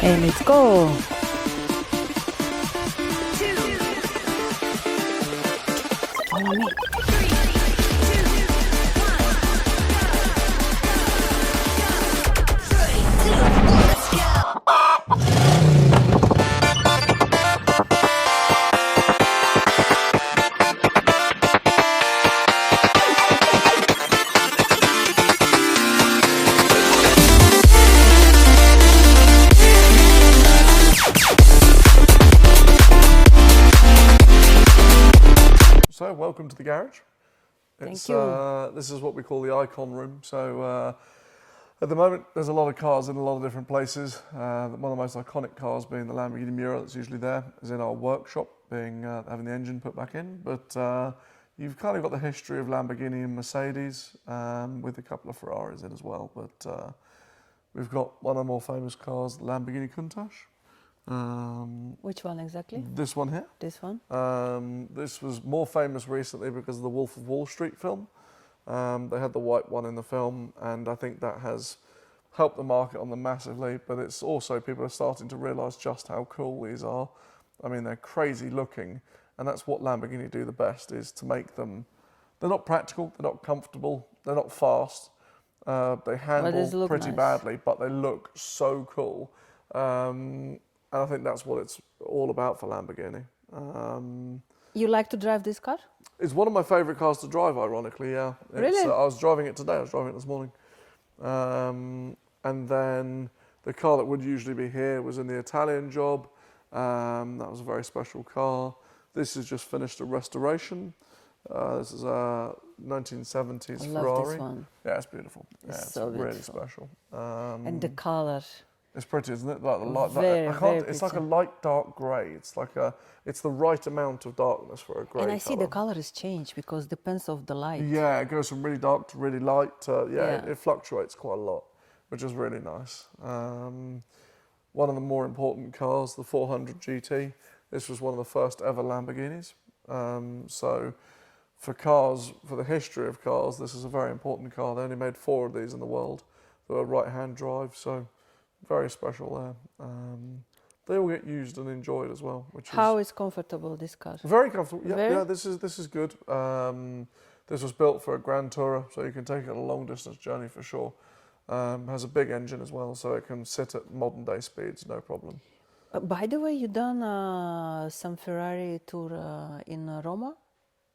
And let's go. Follow me. So, welcome to the garage. Thank you. This is what we call the icon room. So, at the moment, there's a lot of cars in a lot of different places. One of the most iconic cars being the Lamborghini Miura that's usually there, is in our workshop, being having the engine put back in. But you've kind of got the history of Lamborghini and Mercedes, with a couple of Ferraris in as well. But we've got one of the more famous cars, the Lamborghini Countach. Which one exactly? This one here. This one? This was more famous recently because of the Wolf of Wall Street film. They had the white one in the film, and I think that has helped the market on them massively, but it's also people are starting to realise just how cool these are. I mean, they're crazy looking, and that's what Lamborghini do the best, is to make them, they're not practical, they're not comfortable, they're not fast, they handle pretty badly, but they look so cool. And I think that's what it's all about for Lamborghini. You like to drive this car? It's one of my favourite cars to drive, ironically, yeah. Really? I was driving it today, I was driving it this morning. And then the car that would usually be here was in the Italian job. That was a very special car. This has just finished a restoration. This is a 1970s I Ferrari. love this one. Yeah, it's beautiful. It's It's so really beautiful. special. And the color. It's pretty, isn't it? Like the light. Very It's like a pretty. light dark grey. It's the right amount of darkness for a grey And I see the colour. color is changed because depends of the light. Yeah, it goes from really dark to really light. Yeah. It fluctuates quite a lot, which is really nice. One of the more important cars, the 400 GT. This was one of the first ever Lamborghinis. So for cars, for the history of cars, this is a very important car. They only made 4 of these in the world. They were right-hand drive, so very special there. They all get used and enjoyed as well, which How is is comfortable this car? very comfortable. Yeah, Very? yeah. This is good. This was built for a Grand Tourer, so you can take it on a long distance journey for sure. Has a big engine as well, so it can sit at modern day speeds, no problem. By the way, you done some Ferrari tour in Roma?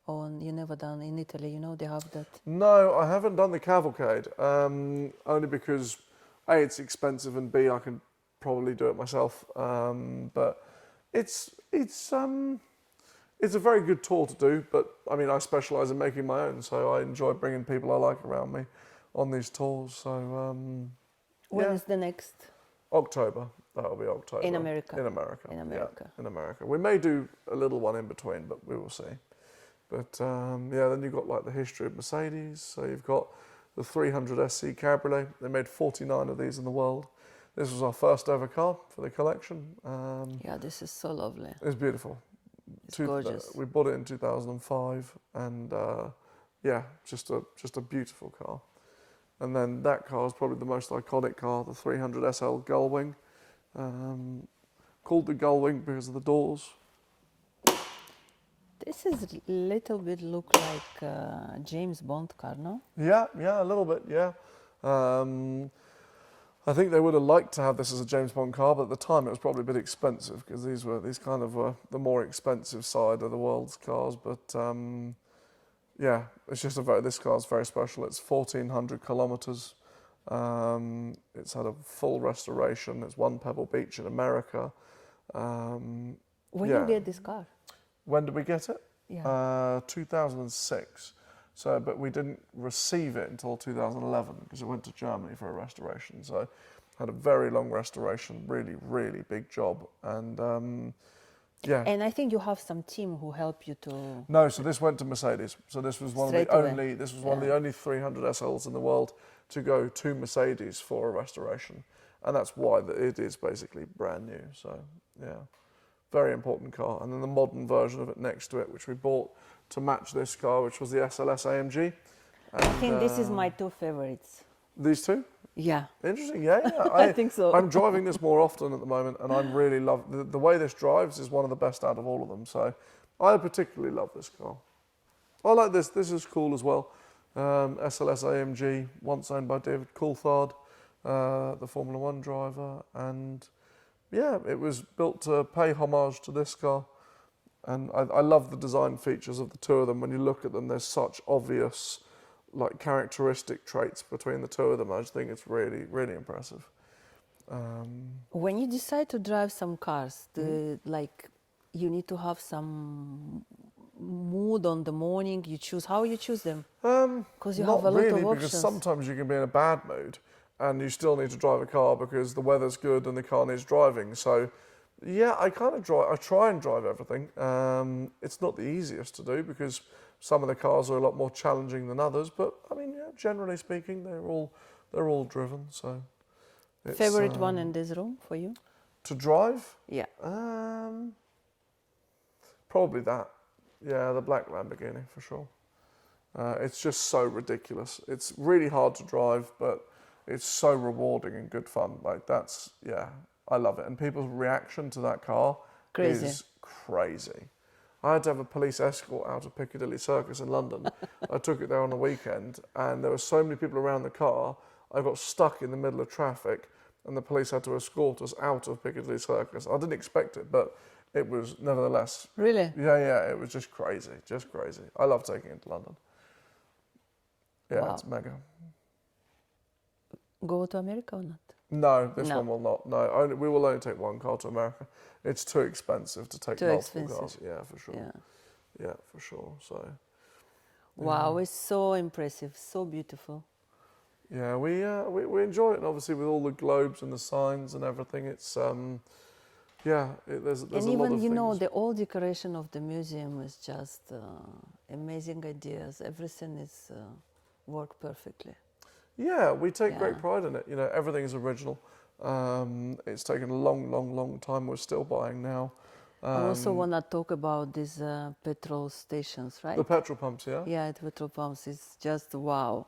Or you never done in Italy? You know they have that. No, I haven't done the cavalcade, only because A, it's expensive, and B, I can probably do it myself. But it's a very good tour to do. But I mean, I specialise in making my own, so I enjoy bringing people I like around me on these tours. So When is the next? October. That'll be October. In America. In America. In America. Yeah, in America. We may do a little one in between, but we will see. But then you've got like the history of Mercedes. So you've got the 300 SC Cabriolet. They made 49 of these in the world. This was our first ever car for the collection. Yeah, this is so lovely. It's beautiful. It's gorgeous. We bought it in 2005, and just a beautiful car. And then that car is probably the most iconic car, the 300 SL Gullwing. Called the Gullwing because of the doors. This is a little bit look like James Bond car, no? Yeah, a little bit, yeah. I think they would have liked to have this as a James Bond car, but at the time it was probably a bit expensive because these kind of were the more expensive side of the world's cars. But it's just this car's very special. It's 1,400 kilometers. It's had a full restoration. It's won Pebble Beach in America. When you get this car? When did we get it? Yeah. 2006. So, but we didn't receive it until 2011 because it went to Germany for a restoration. So, had a very long restoration, really, really big job. And And I think you have some team who help you to. No, so this went to Mercedes. So this was one of the only. This was one of the only 300 SLs in the world to go to Mercedes for a restoration, and that's why it is basically brand new. So yeah. Very important car. And then the modern version of it next to it, which we bought to match this car, which was the SLS AMG. And, I think this is my 2 favorites. These two? Yeah. Interesting, yeah, yeah. I think so. I'm driving this more often at the moment, and I'm really love the way this drives is one of the best out of all of them. So, I particularly love this car. I like this. This is cool as well. SLS AMG, once owned by David Coulthard, the Formula One driver, and yeah, it was built to pay homage to this car. And I love the design features of the two of them. When you look at them, there's such obvious, like, characteristic traits between the two of them. I just think it's really, really impressive. When you decide to drive some cars, like, you need to have some mood on the morning. You choose how you choose them, because you have a Not lot really, of because options. sometimes you can be in a bad mood, and you still need to drive a car because the weather's good and the car needs driving. So, yeah, I kind of drive. I try and drive everything. It's not the easiest to do because some of the cars are a lot more challenging than others. But I mean, yeah, generally speaking, they're all driven. So, it's, Favorite one in this room for you? to drive, Yeah. probably that. Yeah, the black Lamborghini for sure. It's just so ridiculous. It's really hard to drive, but it's so rewarding and good fun. Like that's, yeah, I love it. And people's reaction to that car Crazy. is crazy. I had to have a police escort out of Piccadilly Circus in London. I took it there on the weekend, and there were so many people around the car. I got stuck in the middle of traffic, and the police had to escort us out of Piccadilly Circus. I didn't expect it, but it was nevertheless. Really? Yeah, it was just crazy, just crazy. I love taking it to London. Yeah, Wow. it's mega. Go to America or not? No, this No. one will not. No, we will only take one car to America. It's too expensive to take Too multiple expensive. cars. Yeah, for sure. Yeah. Yeah, for sure. So, Wow, it's so impressive, so beautiful. yeah, we enjoy it, and obviously with all the globes and the signs and everything, it's there's And a lot even, of you know, things. the old decoration of the museum is just amazing ideas. Everything is work perfectly. Yeah, we take great Yeah. pride in it. You know, everything is original. It's taken a long time. We're still buying now. I also want to talk about these petrol stations, right? The petrol pumps, yeah? Yeah, at petrol pumps, it's just wow.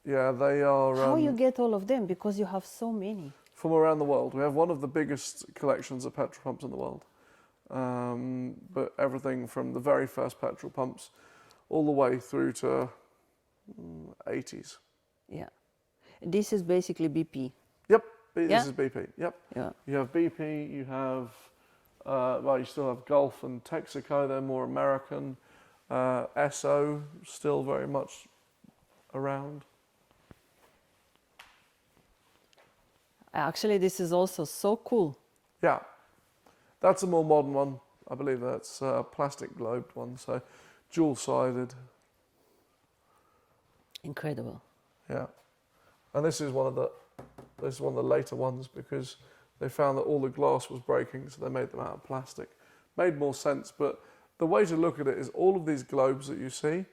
Yeah, they are How you get all of them? Because you have so many. from around the world. We have one of the biggest collections of petrol pumps in the world. But everything from the very first petrol pumps all the way through to 80s. Yeah. This is basically BP. Yep, this Yeah? is BP. Yep. Yeah. You have BP, you have, you still have Gulf and Texaco, they're more American. Esso, still very much around. Actually, this is also so cool. Yeah, that's a more modern one. I believe that's a plastic globed one, so dual-sided. Incredible. Yeah, and this is one of the later ones because they found that all the glass was breaking, so they made them out of plastic. Made more sense, but the way to look at it is all of these globes that you see,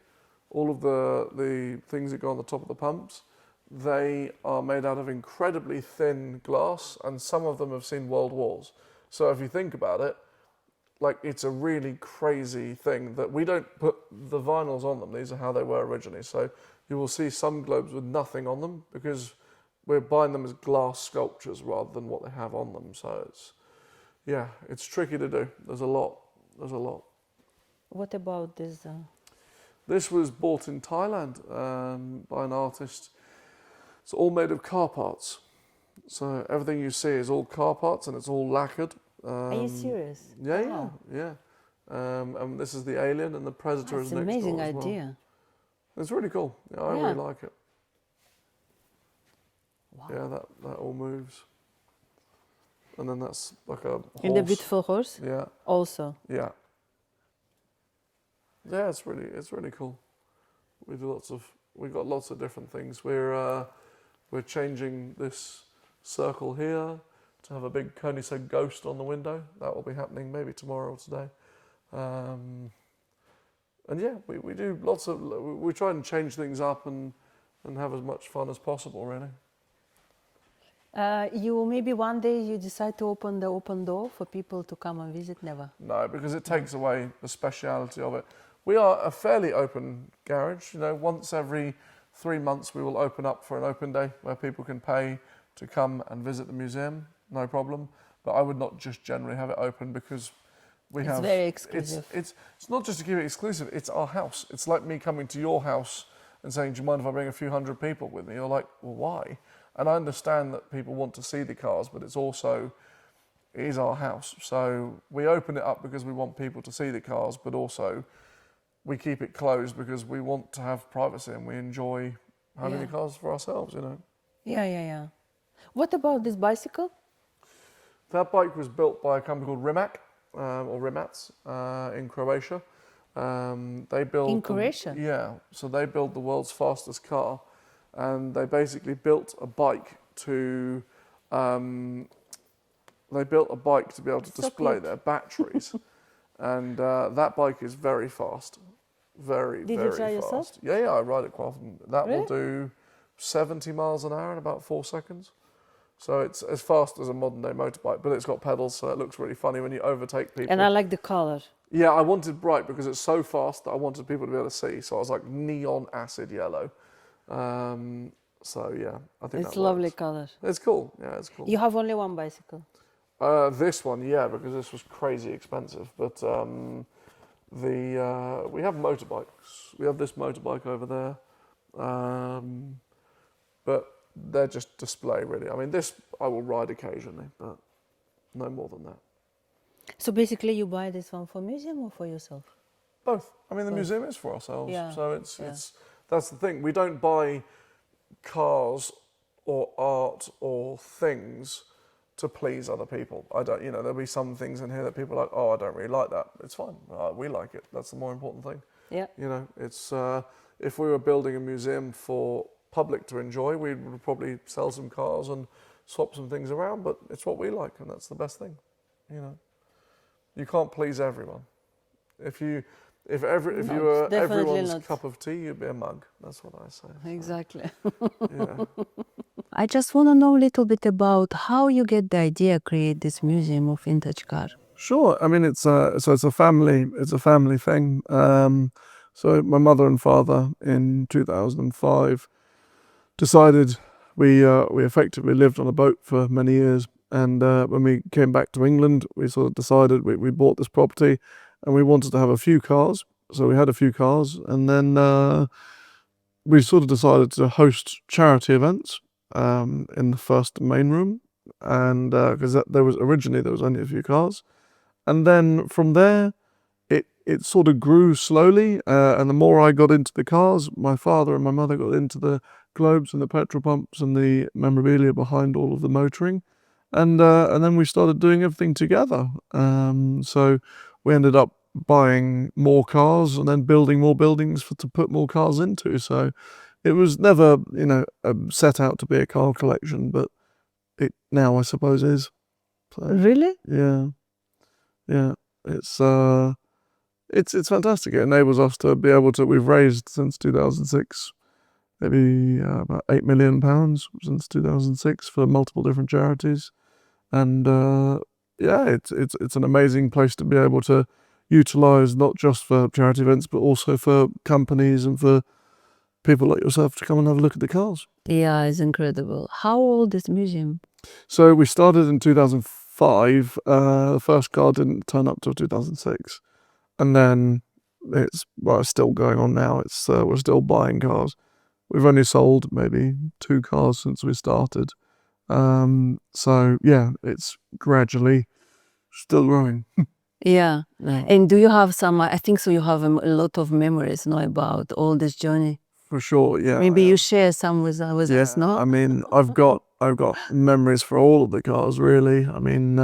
all of the things that go on the top of the pumps, they are made out of incredibly thin glass, and some of them have seen world wars. So if you think about it, like, it's a really crazy thing that we don't put the vinyls on them. These are how they were originally. So you will see some globes with nothing on them because we're buying them as glass sculptures rather than what they have on them. So it's tricky to do. There's a lot. What about this? This was bought in Thailand by an artist. It's all made of car parts. So everything you see is all car parts and it's all lacquered. Are you serious? Yeah, Wow. yeah. And this is the Alien, and the Predator That's is an next amazing door as well. idea. It's really cool. Yeah, I Yeah. really like it. Wow. Yeah, that all moves. And then that's like a horse. In the beautiful horse Yeah, also. yeah. Yeah, it's really cool. We got lots of different things. We're changing this circle here to have a big Koenigsegg ghost on the window. That will be happening maybe tomorrow or today. And yeah, we do lots of, we try and change things up and have as much fun as possible, really. You maybe one day you decide to open the open door for people to come and visit. Never. No, because it takes away the speciality of it. We are a fairly open garage. You know, once every 3 months we will open up for an open day where people can pay to come and visit the museum, no problem. But I would not just generally have it open because it's very exclusive. It's not just to keep it exclusive, it's our house. It's like me coming to your house and saying, do you mind if I bring a few hundred people with me? You're like, well, why? And I understand that people want to see the cars, but it is our house. So we open it up because we want people to see the cars, but also we keep it closed because we want to have privacy and we enjoy having the cars for ourselves, you know. Yeah. What about this bicycle? That bike was built by a company called Rimac, or Rimac, in Croatia. They build in Croatia? So they build the world's fastest car, and they basically built a bike to be able to display their batteries, and that bike is very fast, very Did very you try fast. yourself? Yeah, I ride it quite often. That Really? will do 70 miles an hour in about 4 seconds. So it's as fast as a modern day motorbike, but it's got pedals, so it looks really funny when you overtake people. And I like the color. Yeah, I wanted bright because it's so fast that I wanted people to be able to see. So I was like neon acid yellow. So yeah, I think It's that lovely works. color. It's cool. Yeah, it's cool. You have only one bicycle? This one, yeah, because this was crazy expensive. But we have motorbikes. We have this motorbike over there, but they're just display really. I mean, this I will ride occasionally, but no more than that. So basically you buy this one for museum or for yourself? Both. I mean, the Both. museum is for ourselves, Yeah, so it's that's the thing. We don't buy cars or art or things to please other people. I don't. You know, there'll be some things in here that people are like, oh, I don't really like that. It's fine. We like it. That's the more important thing. Yeah. You know, it's if we were building a museum for public to enjoy, we would probably sell some cars and swap some things around. But it's what we like, and that's the best thing. You know. You can't please everyone. If you were everyone's cup of tea, you'd be a mug. That's what I say. Exactly. Yeah. I just want to know a little bit about how you get the idea to create this museum of vintage car. Sure. I mean, it's a family thing. So my mother and father in 2005 decided we effectively lived on a boat for many years. And when we came back to England, we sort of decided we bought this property and we wanted to have a few cars. So we had a few cars, and then we sort of decided to host charity events in the first main room. And because there was only a few cars. And then from there, it sort of grew slowly. And the more I got into the cars, my father and my mother got into the globes and the petrol pumps and the memorabilia behind all of the motoring. And then we started doing everything together. So we ended up buying more cars and then building more buildings to put more cars into. So it was never, set out to be a car collection, but it now I suppose is. So, Really? yeah. It's fantastic. It enables us to be able to. We've raised since 2006. Maybe about £8 million since 2006 for multiple different charities, and it's an amazing place to be able to utilise, not just for charity events but also for companies and for people like yourself to come and have a look at the cars. Yeah, it's incredible. How old is museum? So we started in 2005. The first car didn't turn up till 2006, and then it's still going on now. It's we're still buying cars. We've only sold maybe 2 cars since we started. So yeah, it's gradually still growing. Yeah. And do you have some, I think so you have a lot of memories, about all this journey? For sure, yeah. Maybe you share some with us, no? I mean, I've got memories for all of the cars, really. I mean,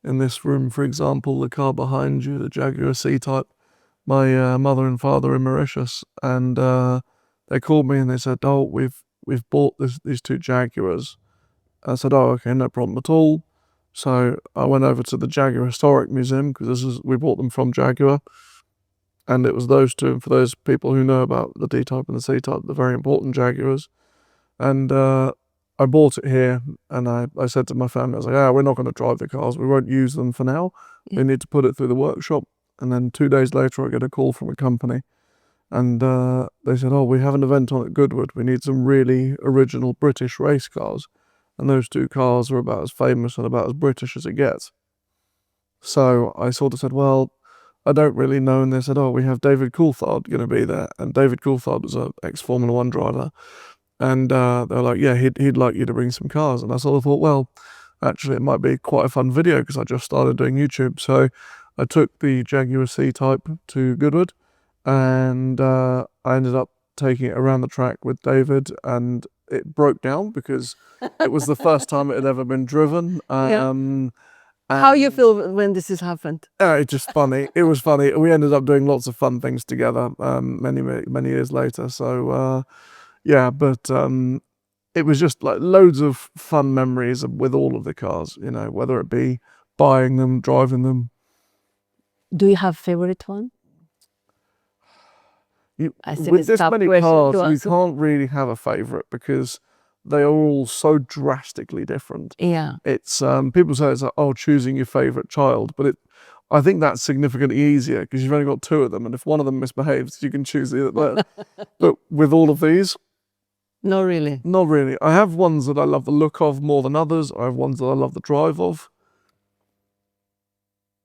in this room, for example, the car behind you, the Jaguar C-Type, my mother and father in Mauritius, and they called me and they said, "Oh, we've bought these 2 Jaguars." I said, "Oh, okay, no problem at all." So I went over to the Jaguar Historic Museum because we bought them from Jaguar, and it was those 2. And for those people who know about the D-Type and the C-Type, the very important Jaguars, and I bought it here, and I said to my family, I was like, we're not going to drive the cars. We won't use them for now. Yeah. We need to put it through the workshop. And then 2 days later, I get a call from a company. And they said, oh, we have an event on at Goodwood. We need some really original British race cars. And those two cars are about as famous and about as British as it gets. So I sort of said, well, I don't really know. And they said, oh, we have David Coulthard going to be there. And David Coulthard was an ex-Formula One driver. And they're like, yeah, he'd like you to bring some cars. And I sort of thought, well, actually, it might be quite a fun video because I just started doing YouTube. So I took the Jaguar C-Type to Goodwood, and I ended up taking it around the track with David, and it broke down because it was the first time it had ever been driven. How you feel when this has happened? It's just funny. It was funny. We ended up doing lots of fun things together many years later. So yeah, but it was just like loads of fun memories with all of the cars, you know, whether it be buying them, driving them. Do you have favorite one? With this many cars, you can't really have a favorite because they are all so drastically different. Yeah. It's people say it's like, oh, choosing your favorite child, but I think that's significantly easier because you've only got two of them, and if one of them misbehaves, you can choose the other. But with all of these, not really. Not really. I have ones that I love the look of more than others. I have ones that I love the drive of.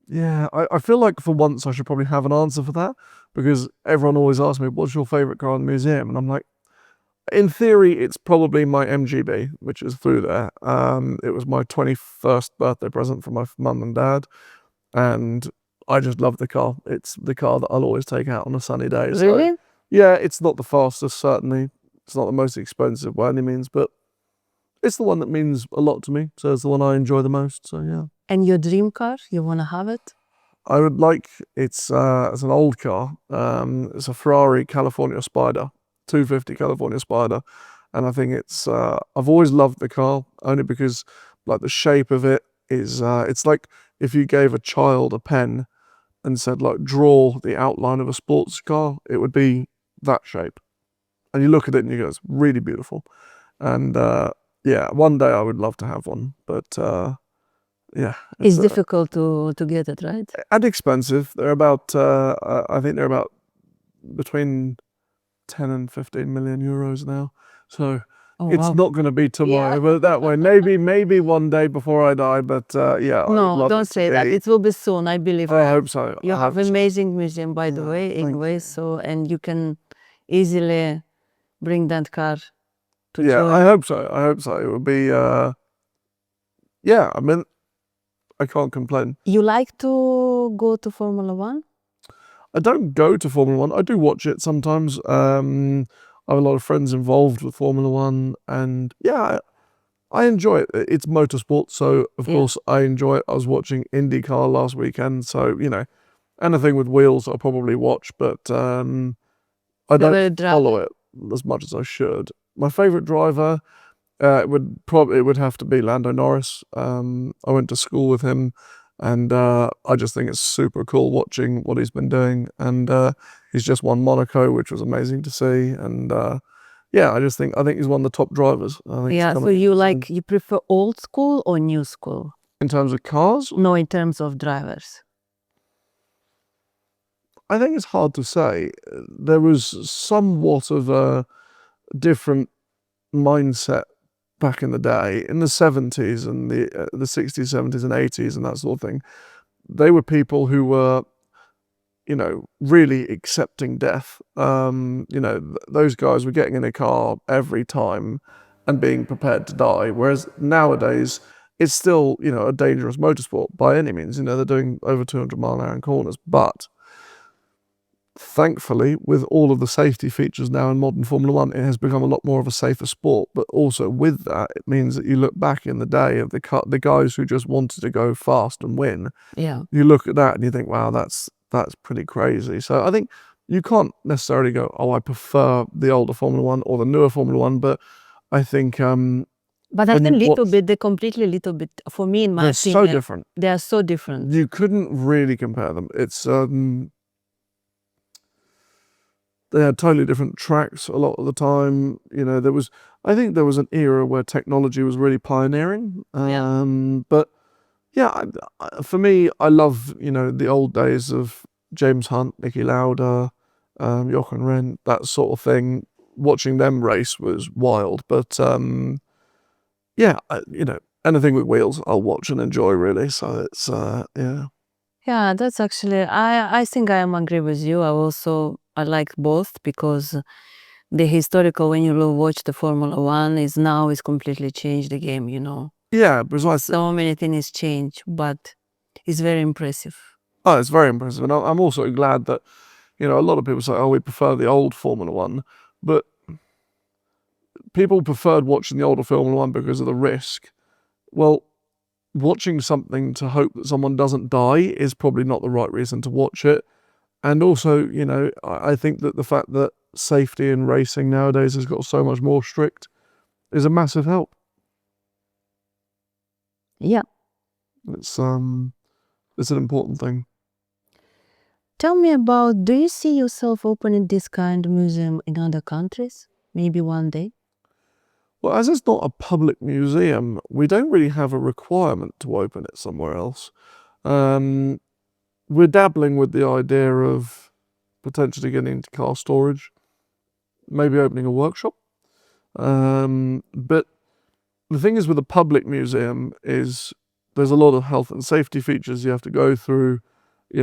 Yeah, I feel like for once I should probably have an answer for that because everyone always asks me, what's your favourite car in the museum? And I'm like, in theory, it's probably my MGB, which is through there. It was my 21st birthday present from my mum and dad. And I just love the car. It's the car that I'll always take out on a sunny day. Really? So, yeah, it's not the fastest, certainly. It's not the most expensive by any means, but it's the one that means a lot to me. So it's the one I enjoy the most. So yeah. And your dream car? You want to have it? I would like, it's an old car. It's a Ferrari California Spider, 250 California Spider. And I think it's, I've always loved the car only because like the shape of it is, it's like if you gave a child a pen and said like, draw the outline of a sports car, it would be that shape. And you look at it and you go, it's really beautiful. And yeah, one day I would love to have one, but yeah. It's difficult to get it, right? And expensive. They're about, I think they're about between 10 and 15 million euros now. So it's not going to be tomorrow, but that way, maybe one day before I die, but yeah. No, don't say that. It will be soon, I believe. I hope so. You have an amazing museum, by the way, anyway, so, and you can easily bring that car to join. I hope so. I hope so. It would be, yeah, I mean, I can't complain. You like to go to Formula One? I don't go to Formula One. I do watch it sometimes. I have a lot of friends involved with Formula One, and yeah, I enjoy it. It's motorsport, so of course I enjoy it. I was watching IndyCar last weekend, so you know, anything with wheels I'll probably watch, but I don't follow it as much as I should. My favorite driver, it would have to be Lando Norris. I went to school with him, and I just think it's super cool watching what he's been doing. And he's just won Monaco, which was amazing to see. And yeah, I think he's one of the top drivers. Yeah, so you prefer old school or new school? In terms of cars? No, in terms of drivers. I think it's hard to say. There was somewhat of a different mindset back in the day, in the 70s and the 60s, 70s and 80s and that sort of thing. They were people who were, you know, really accepting death. You know, those guys were getting in a car every time and being prepared to die. Whereas nowadays, it's still, you know, a dangerous motorsport by any means. You know, they're doing over 200 mile an hour in corners, but thankfully, with all of the safety features now in modern Formula One, it has become a lot more of a safer sport. But also with that, it means that you look back in the day of the guys who just wanted to go fast and win. Yeah. You look at that and you think, wow, that's pretty crazy. So I think you can't necessarily go, oh, I prefer the older Formula One or the newer Formula One, but I think but I think they're completely little bit, for me, in my opinion. They're so different. They are so different. You couldn't really compare them. It's they had totally different tracks a lot of the time. You know, I think there was an era where technology was really pioneering. But yeah, for me, I love, you know, the old days of James Hunt, Niki Lauda, Jochen Rindt, that sort of thing. Watching them race was wild. But yeah, anything with wheels, I'll watch and enjoy really. So it's yeah. Yeah, that's actually, I think I am agree with you. I like both because the historical, when you will watch the Formula One, is completely changed the game, Yeah, precisely. So many things change, but it's very impressive. Oh, it's very impressive. And I'm also glad that, a lot of people say, oh, we prefer the old Formula One. But people preferred watching the older Formula One because of the risk. Well, watching something to hope that someone doesn't die is probably not the right reason to watch it. And also, I think that the fact that safety in racing nowadays has got so much more strict is a massive help. Yeah. It's an important thing. Tell me do you see yourself opening this kind of museum in other countries? Maybe one day? Well, as it's not a public museum, we don't really have a requirement to open it somewhere else. We're dabbling with the idea of potentially getting into car storage, maybe opening a workshop. But the thing is with a public museum is there's a lot of health and safety features you have to go through.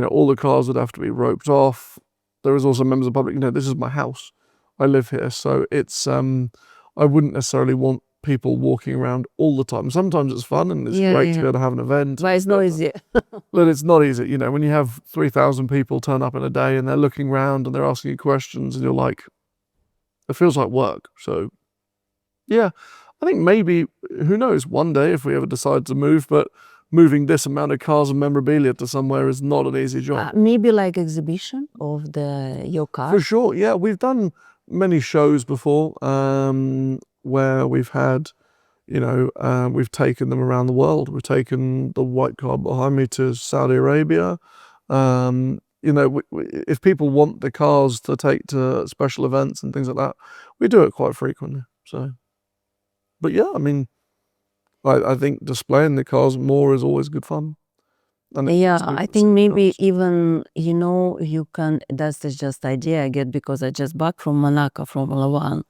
All the cars would have to be roped off. There is also members of the public, this is my house. I live here. So it's, I wouldn't necessarily want people walking around all the time. Sometimes it's fun and it's great to be able to have an event. But it's not easy. But it's not easy. When you have 3,000 people turn up in a day and they're looking around and they're asking you questions and you're like, it feels like work. So yeah, I think maybe, who knows, one day if we ever decide to move, but moving this amount of cars and memorabilia to somewhere is not an easy job. Maybe like exhibition of your car. For sure, yeah. We've done many shows before where we've had, we've taken them around the world. We've taken the white car behind me to Saudi Arabia. If people want the cars to take to special events and things like that, we do it quite frequently. So, but yeah, I mean, I think displaying the cars more is always good fun. And yeah, I think maybe even, you can, that's just idea I get because I just back from Monaco, Formula One,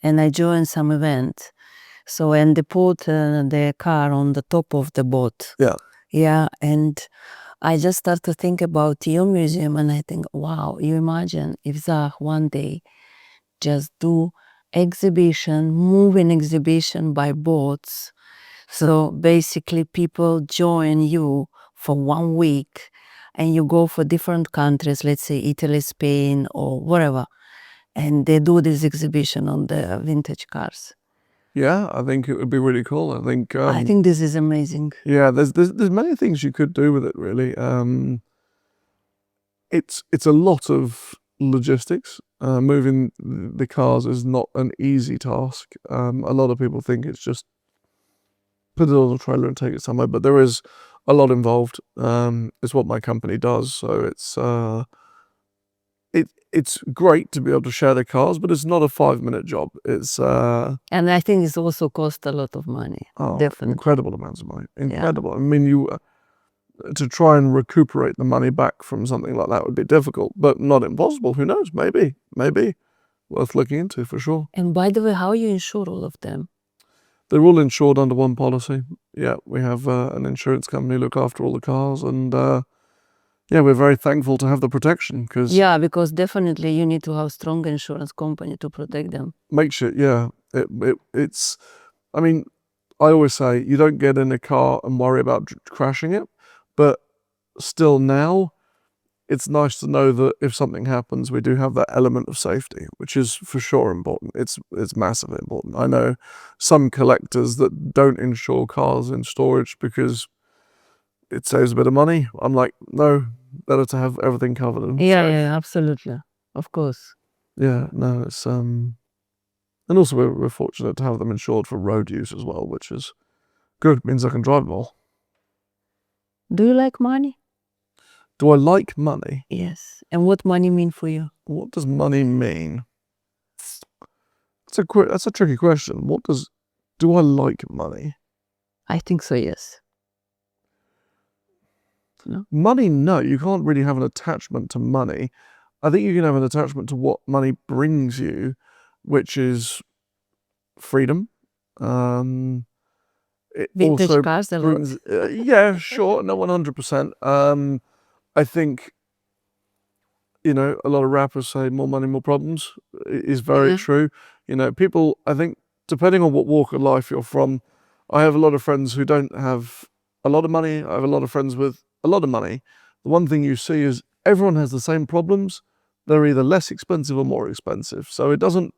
and I joined some event. So, and they put the car on the top of the boat. Yeah. Yeah, and I just start to think about your museum and I think, wow, you imagine if Zach one day just do moving exhibition by boats. So basically people join you for 1 week and you go for different countries, let's say Italy, Spain or wherever, and they do this exhibition on the vintage cars. Yeah, I think it would be really cool. I think this is amazing. Yeah, there's many things you could do with it really. It's a lot of logistics. Moving the cars is not an easy task. A lot of people think it's just put it on a trailer and take it somewhere, but there is a lot involved. It's what my company does, so it's great to be able to share the cars, but it's not a 5-minute job. It's and I think it's also cost a lot of money. Definitely incredible amounts of money. Incredible. Yeah. I mean, to try and recuperate the money back from something like that would be difficult, but not impossible. Who knows? Maybe worth looking into for sure. And by the way, how you insure all of them? They're all insured under one policy. Yeah, we have an insurance company look after all the cars, and yeah, we're very thankful to have the protection because definitely you need to have strong insurance company to protect them. Makes it, yeah. It's. I mean, I always say you don't get in a car and worry about crashing it, but still now, it's nice to know that if something happens, we do have that element of safety, which is for sure important. It's massively important. I know some collectors that don't insure cars in storage because it saves a bit of money. I'm like, no, better to have everything covered. Yeah, absolutely. Of course. Yeah, no, it's and also we're fortunate to have them insured for road use as well, which is good. It means I can drive more. Do you like money? Do I like money? Yes. And what money mean for you? What does money mean? That's a tricky question. Do I like money? I think so, yes. No? Money, no. You can't really have an attachment to money. I think you can have an attachment to what money brings you, which is freedom. It Vintage also cars a lot. brings, yeah, sure, no, 100%. I think, you know, a lot of rappers say more money, more problems is very true. You know, people, I think, depending on what walk of life you're from, I have a lot of friends who don't have a lot of money. I have a lot of friends with a lot of money. The one thing you see is everyone has the same problems. They're either less expensive or more expensive. So it doesn't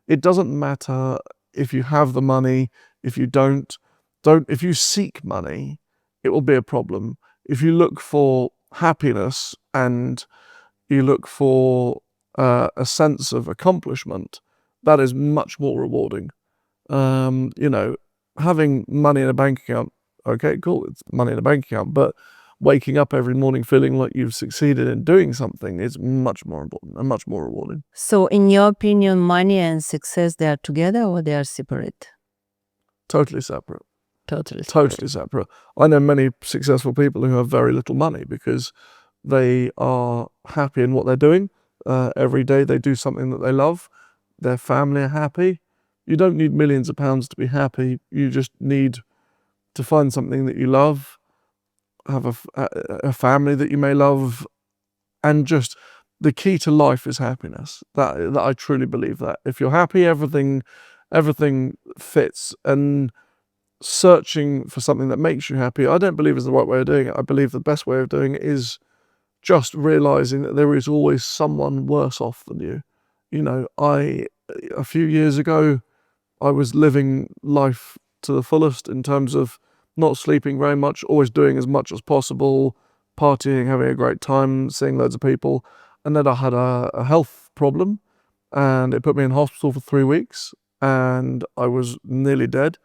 matter if you have the money, if you don't if you seek money, it will be a problem. If you look for happiness and you look for a sense of accomplishment, that is much more rewarding. You know, having money in a bank account, okay, cool, it's money in a bank account, but waking up every morning feeling like you've succeeded in doing something is much more important and much more rewarding. So in your opinion, money and success, they are together or they are separate? Totally separate. Totally Totally separate. I know many successful people who have very little money because they are happy in what they're doing. Every day they do something that they love. Their family are happy. You don't need millions of pounds to be happy. You just need to find something that you love, have a family that you may love, and just the key to life is happiness. That I truly believe that. If you're happy, everything fits. And searching for something that makes you happy, I don't believe is the right way of doing it. I believe the best way of doing it is just realizing that there is always someone worse off than you. You know, a few years ago, I was living life to the fullest in terms of not sleeping very much, always doing as much as possible, partying, having a great time, seeing loads of people. And then I had a health problem and it put me in hospital for 3 weeks and I was nearly dead.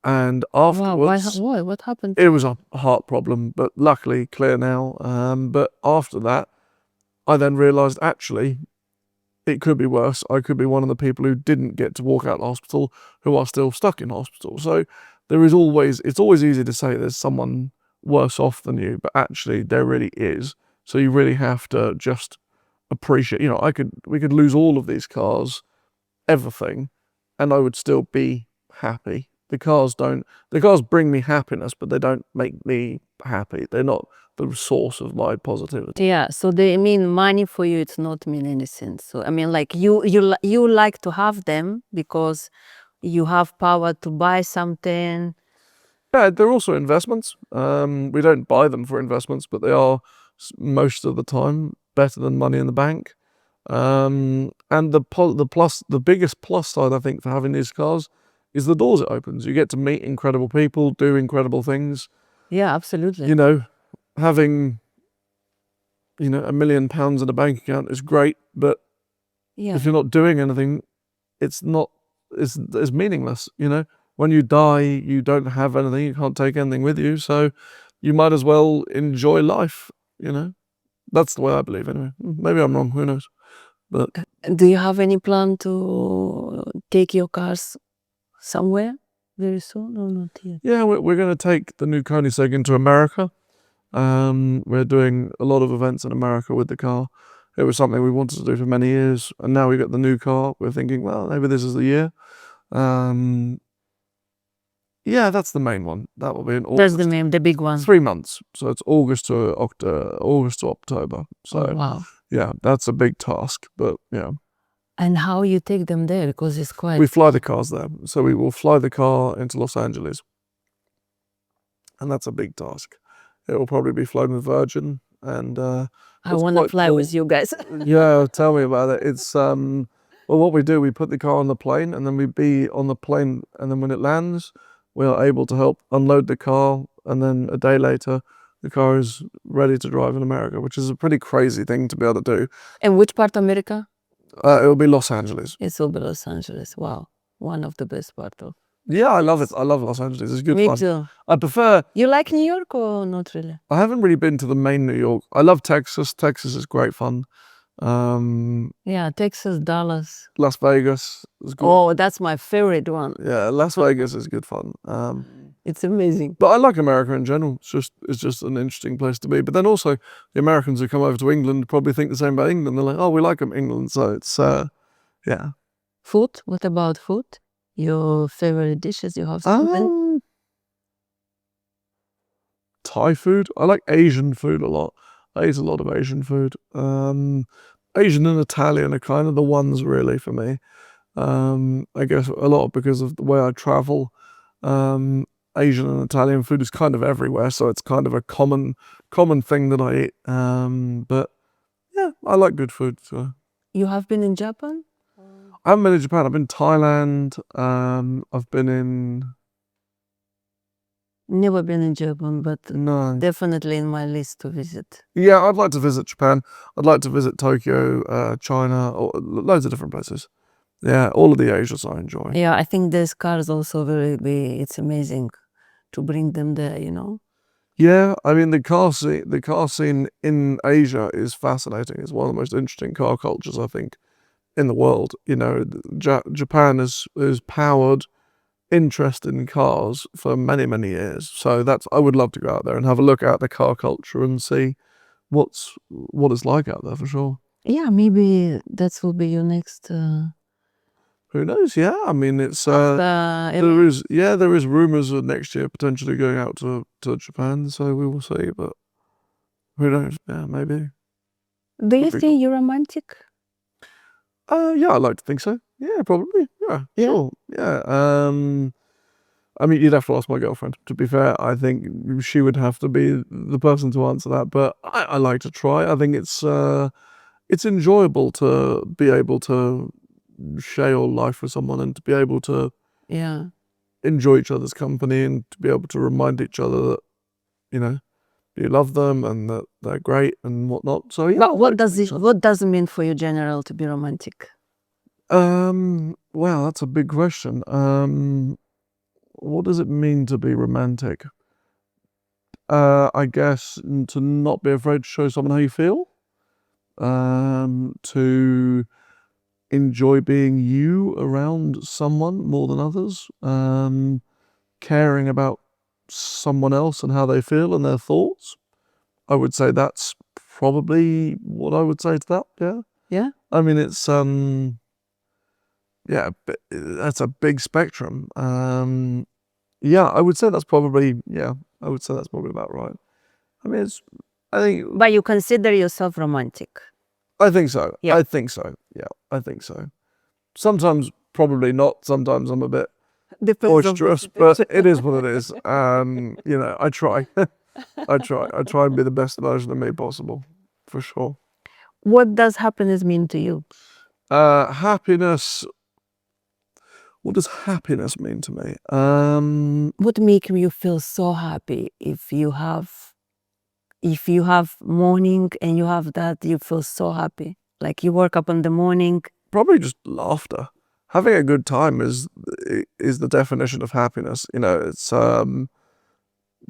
And afterwards, Wow, what happened? it was a heart problem, but luckily clear now. But after that, I then realised actually it could be worse. I could be one of the people who didn't get to walk out of hospital, who are still stuck in hospital. So it's always easy to say there's someone worse off than you, but actually there really is. So you really have to just appreciate, you know, we could lose all of these cars, everything, and I would still be happy. The cars bring me happiness, but they don't make me happy. They're not the source of my positivity. Yeah, so they mean money for you, it's not mean anything. So I mean, like you like to have them because you have power to buy something. Yeah, they're also investments. We don't buy them for investments, but they are most of the time better than money in the bank. And the biggest plus side I think for having these cars is the doors it opens. You get to meet incredible people, do incredible things. Yeah, absolutely. You know, having £1 million in a bank account is great, but if you're not doing anything, it's meaningless. You know, when you die, you don't have anything. You can't take anything with you, so you might as well enjoy life. You know, that's the way I believe. Anyway, maybe I'm wrong. Who knows? But do you have any plan to take your cars somewhere very soon or not yet? yeah, we're going to take the new Koenigsegg into America. We're doing a lot of events in America with the car. It was something we wanted to do for many years, and now we got the new car. We're thinking, well, maybe this is the year. Yeah, that's the main one. That will be in August. That's the big one. 3 months, so it's August to October. So wow. yeah, that's a big task, but yeah. And how you take them there? Because it's quite. We fly the cars there, so we will fly the car into Los Angeles, and that's a big task. It will probably be flown with Virgin, and I want to fly with you guys. yeah, tell me about it. It's well, what we do, we put the car on the plane, and then we be on the plane, and then when it lands, we are able to help unload the car, and then a day later, the car is ready to drive in America, which is a pretty crazy thing to be able to do. And which part of America? It will be Los Angeles. It will be Los Angeles. Wow, one of the best part of. Yeah, I love it. I love Los Angeles. It's good Me fun. too. I prefer. You like New York or not really? I haven't really been to the main New York. I love Texas. Texas is great fun. Yeah, Texas, Dallas. Las Vegas is good. Oh, that's my favorite one. Yeah, Las Vegas is good fun. It's amazing. But I like America in general. It's just an interesting place to be. But then also, the Americans who come over to England probably think the same about England. They're like, oh, we like England. So it's, yeah. Food? What about food? Your favorite dishes? You have something? Thai food. I like Asian food a lot. I eat a lot of Asian food. Asian and Italian are kind of the ones really for me. I guess a lot because of the way I travel. Asian and Italian food is kind of everywhere, so it's kind of a common thing that I eat. But yeah, I like good food. So. You have been in Japan? I haven't been in Japan. I've been Thailand. I've been in. Never been in Japan, but No. definitely in my list to visit. Yeah, I'd like to visit Japan. I'd like to visit Tokyo, China, or loads of different places. Yeah, all of the Asias I enjoy. Yeah, I think these cars also it's amazing to bring them there, you know? Yeah, I mean the car scene in Asia is fascinating. It's one of the most interesting car cultures I think in the world. You know, Japan has powered interest in cars for many years. So I would love to go out there and have a look at the car culture and see what it's like out there for sure. Yeah, maybe that will be your next. Who knows? Yeah, I mean it's There is rumors of next year potentially going out to Japan. So we will see, but who knows? Yeah, maybe. Do you think you're romantic? Yeah, I like to think so. Yeah, probably. Yeah, sure. Yeah. I mean, you'd have to ask my girlfriend. To be fair, I think she would have to be the person to answer that. But I like to try. I think it's enjoyable to be able to share your life with someone and to be able to enjoy each other's company and to be able to remind each other that you love them and that they're great and whatnot. So yeah. But what does it mean for you, general, to be romantic? Well, that's a big question. What does it mean to be romantic? I guess to not be afraid to show someone how you feel. To enjoy being you around someone more than others. Caring about someone else and how they feel and their thoughts. I would say that's probably what I would say to that. Yeah. Yeah. I mean, it's yeah, that's a big spectrum. Yeah, I would say that's probably about right. I mean, I think. But you consider yourself romantic? I think so. Yeah. I think so. Yeah, I think so. Sometimes probably not. Sometimes I'm a bit boisterous, but it is what it is. I try. I try and be the best version of me possible, for sure. What does happiness mean to you? Happiness. What does happiness mean to me? What makes you feel so happy if you have morning and you have that, you feel so happy? Like you wake up in the morning. Probably just laughter. Having a good time is the definition of happiness. It's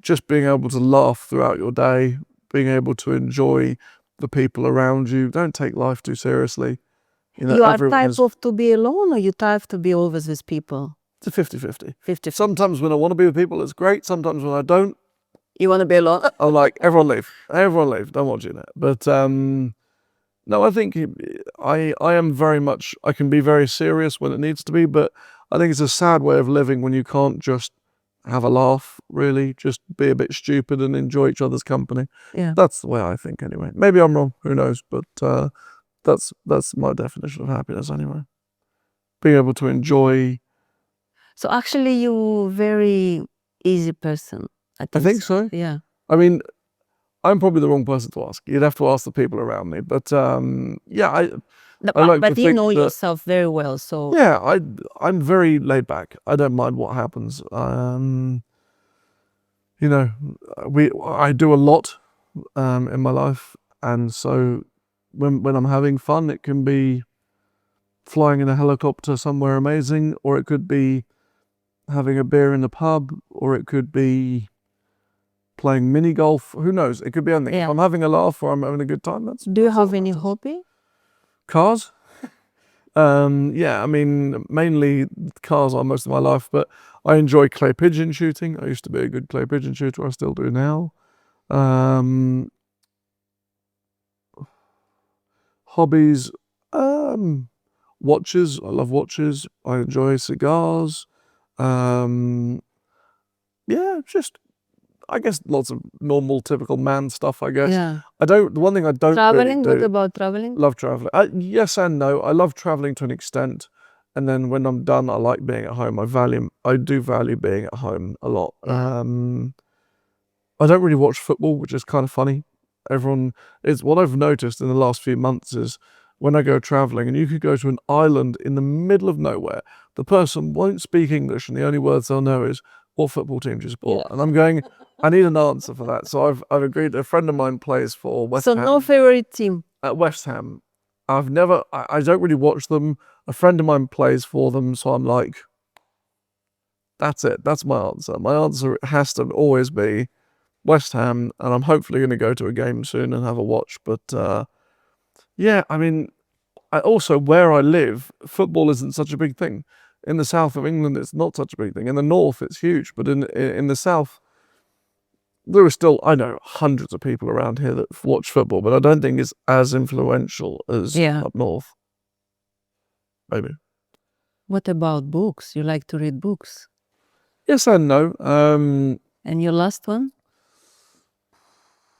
just being able to laugh throughout your day, being able to enjoy the people around you. Don't take life too seriously. You are type of to be alone, or you type to be always with people? It's a 50-50. Sometimes when I want to be with people, it's great. Sometimes when I don't, you want to be alone. I'm like, everyone leave. Don't want you there. But no, I think I am very much. I can be very serious when it needs to be, but I think it's a sad way of living when you can't just have a laugh. Really, just be a bit stupid and enjoy each other's company. Yeah, that's the way I think. Anyway, maybe I'm wrong. Who knows? But that's my definition of happiness. Anyway, being able to enjoy. So actually, you're very easy person. I think so. Yeah. I mean, I'm probably the wrong person to ask. You'd have to ask the people around me. But yeah, I like but to you think know that, yourself very well, so yeah, I'm very laid back. I don't mind what happens. I do a lot in my life, and so when I'm having fun, it can be flying in a helicopter somewhere amazing, or it could be having a beer in the pub, or it could be playing mini golf. Who knows? It could be anything. Yeah. If I'm having a laugh or I'm having a good time, do you have any hobby? Cars? Yeah, I mean, mainly cars are most of my life, but I enjoy clay pigeon shooting. I used to be a good clay pigeon shooter. I still do now. Um, Hobbies, watches. I love watches. I enjoy cigars. Um, yeah, just I guess lots of normal, typical man stuff. I guess Yeah. the one thing I don't really Traveling? What do. about traveling? Love traveling. Yes and no. I love traveling to an extent, and then when I'm done, I like being at home. I do value being at home a lot. Yeah. I don't really watch football, which is kind of funny. Everyone is what I've noticed in the last few months is when I go traveling, and you could go to an island in the middle of nowhere, the person won't speak English, and the only words they'll know is what football team do you support? Yeah. And I'm going, I need an answer for that. So I've agreed. A friend of mine plays for West So Ham. no favorite team? At West Ham. I don't really watch them. A friend of mine plays for them, so I'm like, that's it. That's my answer. My answer has to always be West Ham, and I'm hopefully going to go to a game soon and have a watch. But yeah, I mean, also where I live, football isn't such a big thing. In the south of England, it's not such a big thing. In the north, it's huge, but in the south, there are still, I know, hundreds of people around here that watch football, but I don't think it's as influential as Yeah. up north. Maybe. What about books? You like to read books? Yes and no. And your last one?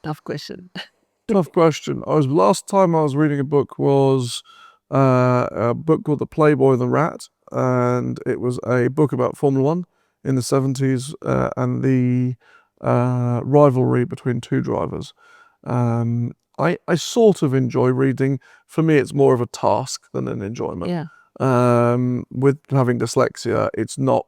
Tough question. Tough question. Last time I was reading a book was a book called The Playboy and the Rat, and it was a book about Formula One in the 70s and the rivalry between two drivers. I sort of enjoy reading. For me, it's more of a task than an enjoyment. Yeah. With having dyslexia, it's not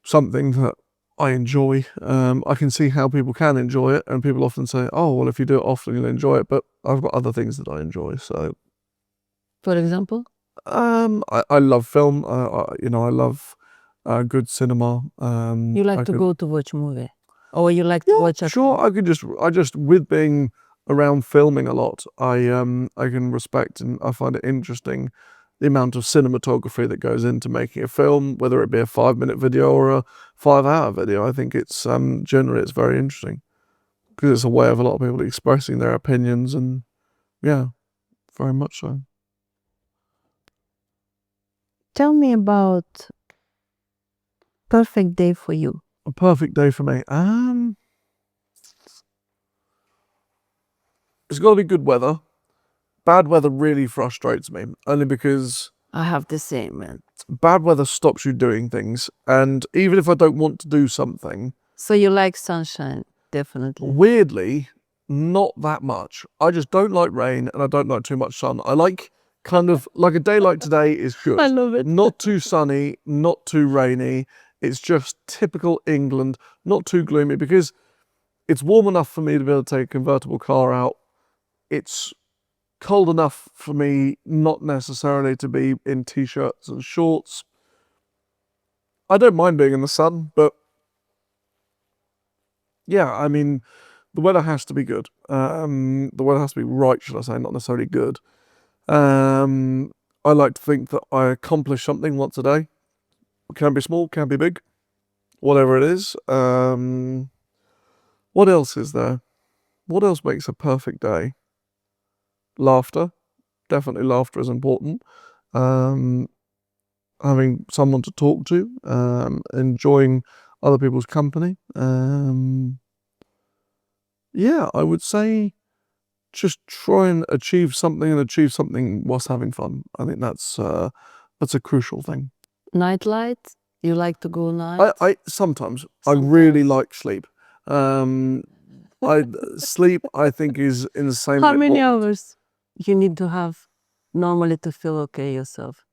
something that I enjoy. I can see how people can enjoy it, and people often say, "Oh, well, if you do it often, you'll enjoy it." But I've got other things that I enjoy. So, For example? I love film. I love good cinema. You like I to could, go to watch movie? Or you like to yeah, watch at sure. home? I just with being around filming a lot, I can respect and I find it interesting the amount of cinematography that goes into making a film, whether it be a 5-minute video or a 5-hour video. I think it's generally it's very interesting because it's a way of a lot of people expressing their opinions, and yeah, very much so. Tell me about perfect day for you. A perfect day for me. It's got to be good weather. Bad weather really frustrates me, only because I have the same, man. bad weather stops you doing things, and even if I don't want to do something, So you like sunshine, definitely. weirdly, not that much. I just don't like rain, and I don't like too much sun. I like kind of like a day like today is good. I love it. Not too sunny, not too rainy. It's just typical England, not too gloomy, because it's warm enough for me to be able to take a convertible car out. It's cold enough for me not necessarily to be in t-shirts and shorts. I don't mind being in the sun, but yeah, I mean, the weather has to be good. The weather has to be right, should I say, not necessarily good. I like to think that I accomplish something once a day. It can be small, can be big, whatever it is. What else is there? What else makes a perfect day? Laughter. Definitely laughter is important. Having someone to talk to, enjoying other people's company. Yeah, I would say just try and achieve something whilst having fun. I think that's a crucial thing. Night light? You like to go night? I sometimes I really like sleep. I sleep I think is insanely How many important. hours you need to have normally to feel okay yourself?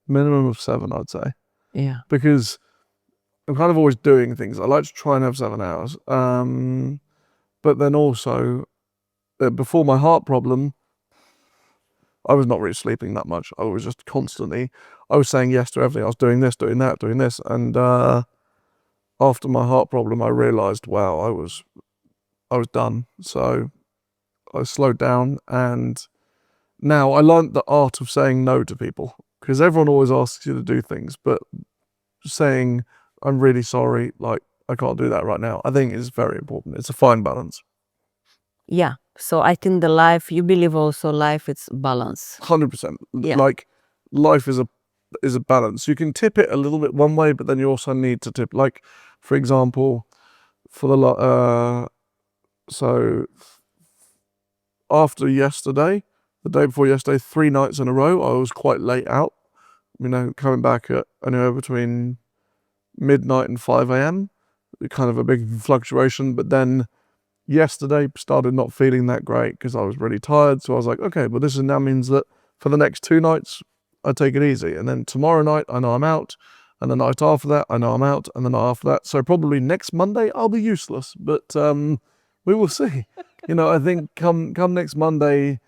Minimum of 7, I'd say, Yeah. because I'm kind of always doing things. I like to try and have 7 hours. But then also before my heart problem, I was not really sleeping that much. I was just constantly, I was saying yes to everything. I was doing this, doing that, doing this. And after my heart problem, I realized, wow, I was done. So I slowed down, and now I learned the art of saying no to people, because everyone always asks you to do things, but saying, I'm really sorry, like, I can't do that right now, I think is very important. It's a fine balance. Yeah. So I think the life, you believe also life, it's balance. 100%. Yeah. Like, life is a balance. You can tip it a little bit one way, but then you also need to tip. Like, for example, for the so after yesterday, the day before yesterday, 3 nights in a row, I was quite late out. You know, coming back at anywhere between midnight and 5 a.m. Kind of a big fluctuation. But then yesterday started not feeling that great because I was really tired. So I was like, okay, but this now means that for the next 2 nights, I take it easy. And then tomorrow night, I know I'm out. And the night after that, I know I'm out. And the night after that. So probably next Monday, I'll be useless. But we will see. You know, I think come next Monday,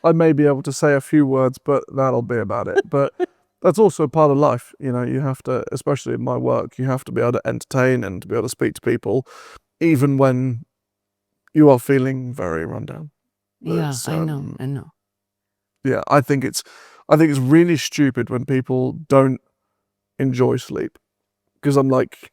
I may be able to say a few words, but that'll be about it. But that's also part of life. You know, you have to, especially in my work, you have to be able to entertain and to be able to speak to people, even when you are feeling very run down. Yeah, I know. Yeah, I think it's really stupid when people don't enjoy sleep. Because I'm like,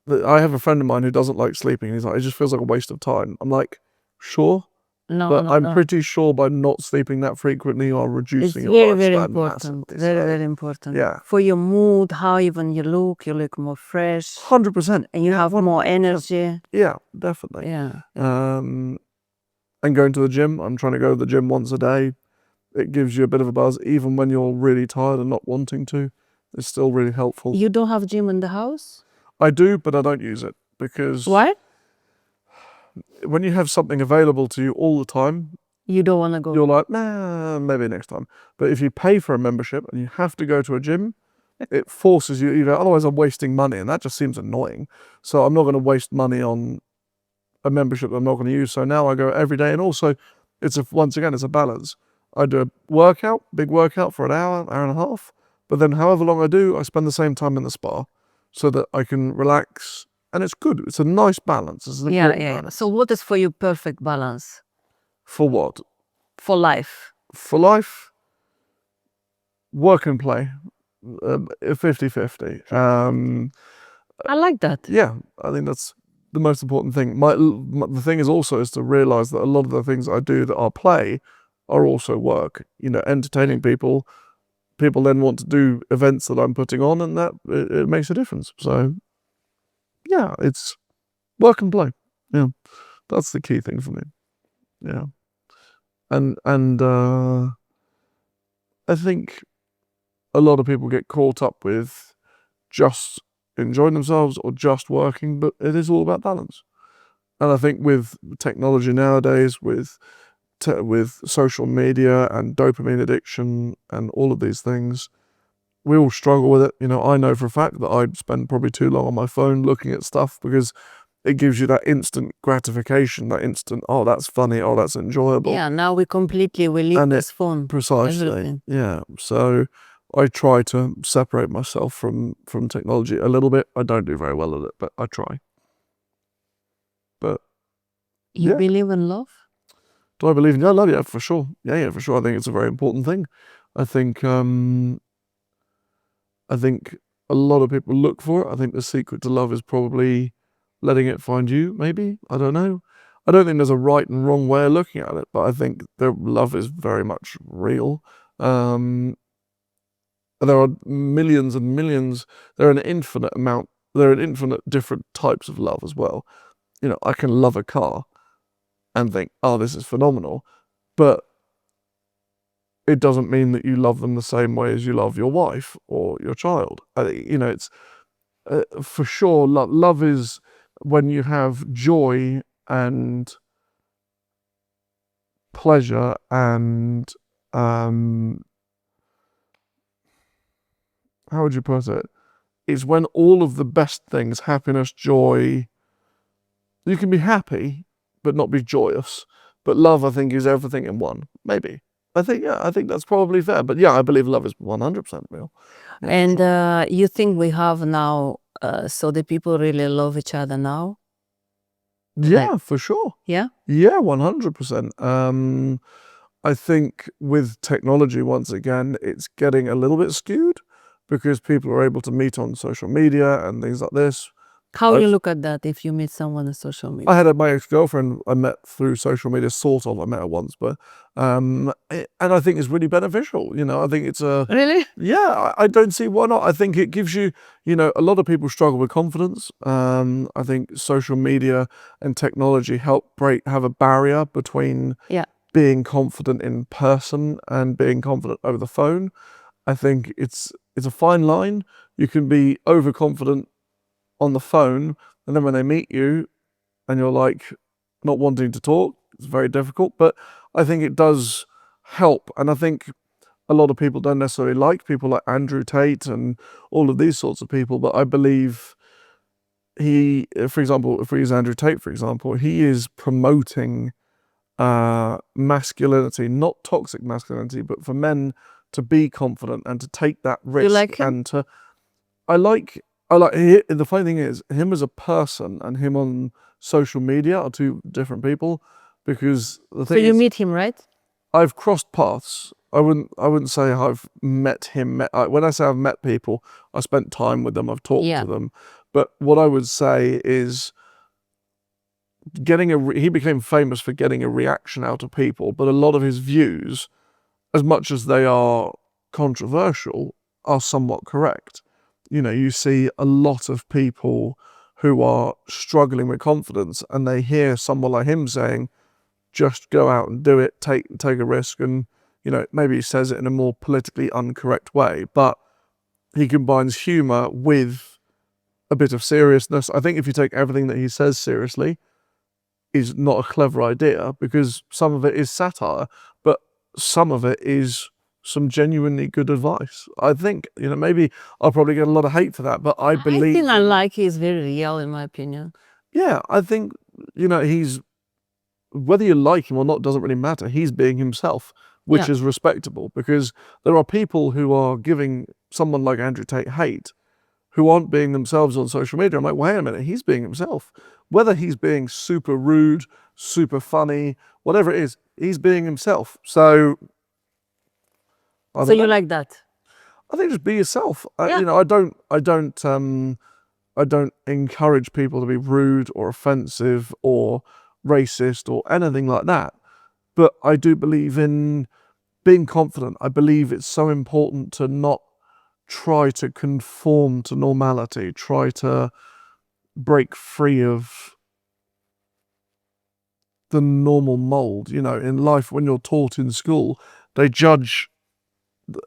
I have a friend of mine who doesn't like sleeping. He's like, it just feels like a waste of time. I'm like, sure. But I'm pretty sure by not sleeping that frequently, you are reducing your lifespan. It's very important. Massively. Very important. Yeah. For your mood, how even you look more fresh. 100%. And you have more energy. Yeah, definitely. Yeah. And going to the gym, I'm trying to go to the gym once a day. It gives you a bit of a buzz, even when you're really tired and not wanting to. It's still really helpful. You don't have gym in the house? I do, but I don't use it because... Why? When you have something available to you all the time, you don't want to go. You're like, nah, maybe next time. But if you pay for a membership and you have to go to a gym, it forces you, otherwise I'm wasting money, and that just seems annoying. So I'm not going to waste money on a membership that I'm not going to use. So now I go every day, and also once again, it's a balance. I do a big workout for an hour and a half, but then however long I do, I spend the same time in the spa so that I can relax. And it's good. It's a nice balance. It's balance. So what is for you perfect balance? For what? For life. For life, work and play, 50-50. I like that. Yeah, I think that's the most important thing. The thing is to realize that a lot of the things I do that are play are also work. You know, entertaining people. People then want to do events that I'm putting on, and that it makes a difference. So, yeah, it's work and play. Yeah, that's the key thing for me. Yeah, and I think a lot of people get caught up with just enjoying themselves or just working, but it is all about balance. And I think with technology nowadays, with social media and dopamine addiction and all of these things, we all struggle with it. You know, I know for a fact that I spend probably too long on my phone looking at stuff because it gives you that instant gratification, that instant, oh, that's funny, oh, that's enjoyable. Yeah, now we leave this phone. Precisely. Everything. Yeah. So I try to separate myself from technology a little bit. I don't do very well at it, but I try. But you believe in love? Do I believe in love? Yeah, for sure. Yeah, for sure. I think it's a very important thing. I think a lot of people look for it. I think the secret to love is probably letting it find you, maybe. I don't know. I don't think there's a right and wrong way of looking at it, but I think love is very much real. There are millions and millions. There are an infinite different types of love as well. You know, I can love a car and think, oh, this is phenomenal. But it doesn't mean that you love them the same way as you love your wife or your child. You know, it's for sure, love is when you have joy and pleasure and, how would you put it? It's when all of the best things, happiness, joy, you can be happy, but not be joyous. But love, I think, is everything in one. Maybe. I think that's probably fair. But yeah, I believe love is 100% real. Yeah, and you think we have now, so the people really love each other now? Yeah, for sure. Yeah? Yeah, 100%. I think with technology, once again, it's getting a little bit skewed because people are able to meet on social media and things like this. How you look at that if you meet someone on social media? I had my ex-girlfriend I met through social media, sort of. I met her once, but and I think it's really beneficial. I think it's a Really? yeah. I don't see why not. I think it gives you, a lot of people struggle with confidence. I think social media and technology help have a barrier between Yeah. being confident in person and being confident over the phone. I think it's a fine line. You can be overconfident on the phone, and then when they meet you and you're like not wanting to talk, it's very difficult. But I think it does help. And I think a lot of people don't necessarily like people like Andrew Tate and all of these sorts of people, but I believe for example, if we use Andrew Tate, for example, he is promoting masculinity, not toxic masculinity, but for men to be confident and to take that risk. You like him? And the funny thing is, him as a person and him on social media are two different people, because the So thing you is, meet him, right? I've crossed paths. I wouldn't say I've met him. When I say I've met people, I spent time with them. I've talked to them. But what I would say is, he became famous for getting a reaction out of people. But a lot of his views, as much as they are controversial, are somewhat correct. You see a lot of people who are struggling with confidence, and they hear someone like him saying, just go out and do it, take a risk. And maybe he says it in a more politically incorrect way, but he combines humor with a bit of seriousness. I think if you take everything that he says seriously, is not a clever idea, because some of it is satire, but some of it is some genuinely good advice. I think, maybe I'll probably get a lot of hate for that, but I believe... I think unlike is very real, in my opinion. Yeah, I think, he's... Whether you like him or not doesn't really matter. He's being himself, which is respectable, because there are people who are giving someone like Andrew Tate hate who aren't being themselves on social media. I'm like, wait a minute, he's being himself. Whether he's being super rude, super funny, whatever it is, he's being himself. So you like that? I think just be yourself. I don't encourage people to be rude or offensive or racist or anything like that. But I do believe in being confident. I believe it's so important to not try to conform to normality, try to break free of the normal mold. In life, when you're taught in school, they judge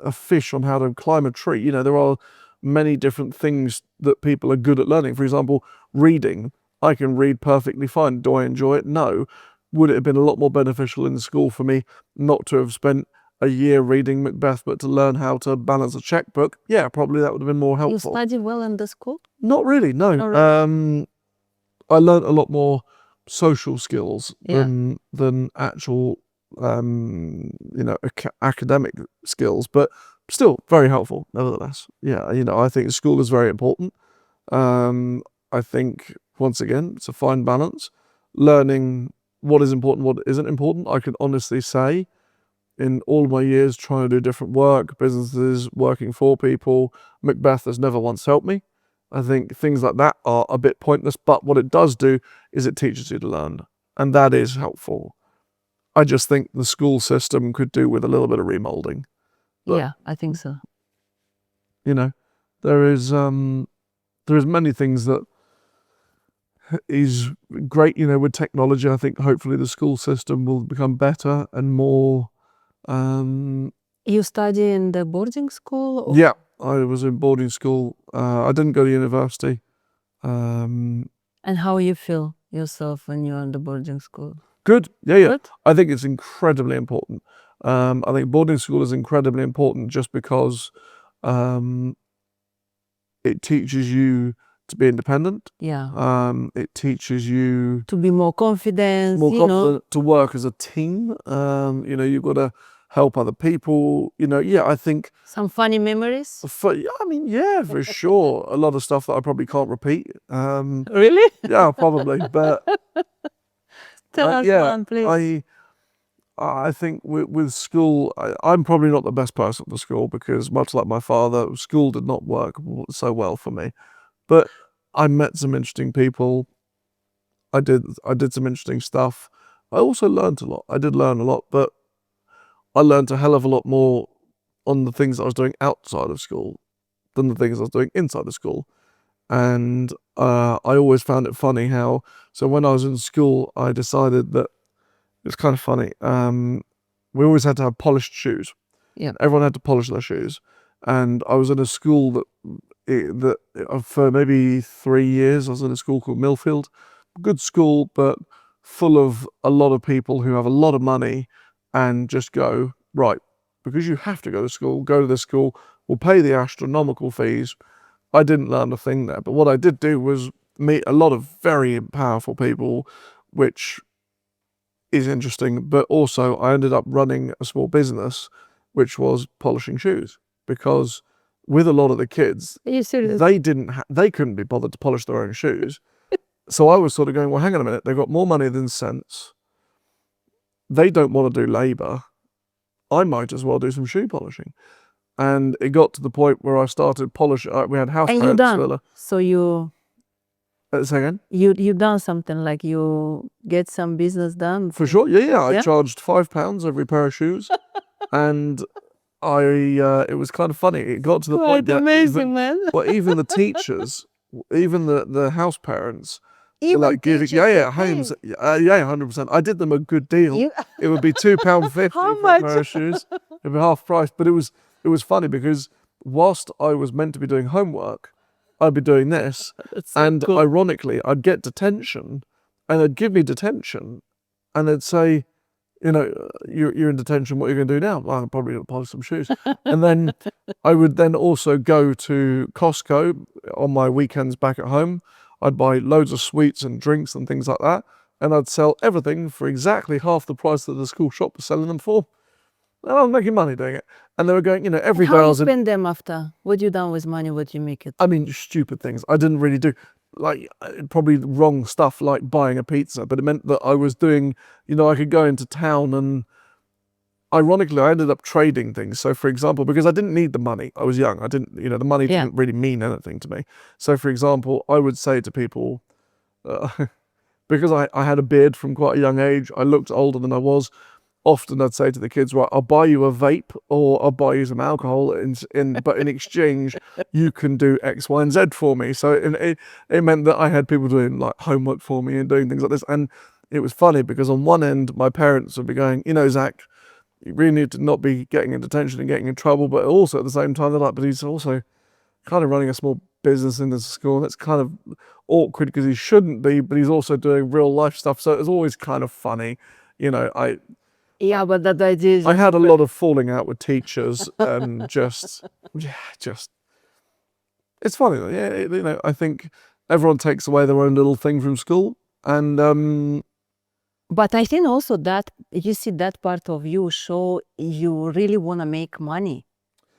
a fish on how to climb a tree. There are many different things that people are good at learning. For example, reading. I can read perfectly fine. Do I enjoy it? No. Would it have been a lot more beneficial in school for me not to have spent a year reading Macbeth, but to learn how to balance a checkbook? Yeah, probably that would have been more helpful. You studied well in the school? Not really, no. Not really. I learned a lot more social skills than actual, academic skills, but still very helpful, nevertheless. Yeah, I think school is very important. I think, once again, it's a fine balance. Learning what is important, what isn't important. I can honestly say, in all my years trying to do different work, businesses, working for people, Macbeth has never once helped me. I think things like that are a bit pointless, but what it does do is it teaches you to learn, and that is helpful. I just think the school system could do with a little bit of remolding. Yeah, I think so. There is many things that is great, with technology. I think hopefully the school system will become better and more... You study in the boarding school? Or? Yeah, I was in boarding school. I didn't go to university. And how you feel yourself when you're in the boarding school? Good. Yeah. Good? I think it's incredibly important. I think boarding school is incredibly important just because it teaches you to be independent. Yeah. It teaches you to be more confident, to work as a team. You've got to help other people. I think some funny memories. Yeah, for sure. A lot of stuff that I probably can't repeat. Really? Yeah, probably. But Tell us one, please. I think with school, I'm probably not the best person for school because much like my father, school did not work so well for me. But I met some interesting people. I did some interesting stuff. I also learned a lot. I did learn a lot, but I learned a hell of a lot more on the things I was doing outside of school than the things I was doing inside of school. And I always found it funny how, so when I was in school, I decided that it's kind of funny. We always had to have polished shoes. Yeah. Everyone had to polish their shoes. And I was in a school for maybe 3 years, I was in a school called Millfield. Good school, but full of a lot of people who have a lot of money and just go, right, because you have to go to this school, we'll pay the astronomical fees. I didn't learn a thing there, but what I did do was meet a lot of very powerful people, which is interesting, but also I ended up running a small business, which was polishing shoes, because with a lot of the kids, Are you serious? they couldn't be bothered to polish their own shoes. So I was sort of going, well, hang on a minute, they've got more money than sense. They don't want to do labour. I might as well do some shoe polishing. And it got to the point where I started polishing. We had house And you done. So you say again? you done something like you get some business done. For sure, yeah. I charged £5 every pair of shoes, and it was kind of funny. It got to the point that amazing, man. Well, even the teachers, even the house parents, Even like giving, teachers, homes, 100%. I did them a good deal. It would be £2.50 How for much? a pair of shoes. It'd be half price. But it was funny because whilst I was meant to be doing homework, I'd be doing this, and ironically, I'd get detention, and they'd give me detention, and they'd say, you know, you're in detention, what are you going to do now? Well, I'm probably going to polish some shoes. And then I would then also go to Costco on my weekends back at home. I'd buy loads of sweets and drinks and things like that. And I'd sell everything for exactly half the price that the school shop was selling them for. And I was making money doing it. And they were going, every day I was... How you spend them after? What you done with money? What you make it? I mean, stupid things. I didn't really do, like, probably wrong stuff, like buying a pizza. But it meant that I was doing, I could go into town and, ironically, I ended up trading things. So, for example, because I didn't need the money. I was young. I didn't, the money didn't really mean anything to me. So, for example, I would say to people, because I had a beard from quite a young age, I looked older than I was. Often I'd say to the kids, right, I'll buy you a vape or I'll buy you some alcohol, but in exchange, you can do X, Y, and Z for me. So it meant that I had people doing like homework for me and doing things like this. And it was funny because on one end, my parents would be going, Zach, you really need to not be getting in detention and getting in trouble. But also at the same time, they're like, but he's also kind of running a small business in this school. And it's kind of awkward because he shouldn't be, but he's also doing real life stuff. So it was always kind of funny. But that idea is... I had a lot of falling out with teachers and just, it's funny. Yeah, I think everyone takes away their own little thing from school. And, but I think also that, you see that part of you show you really want to make money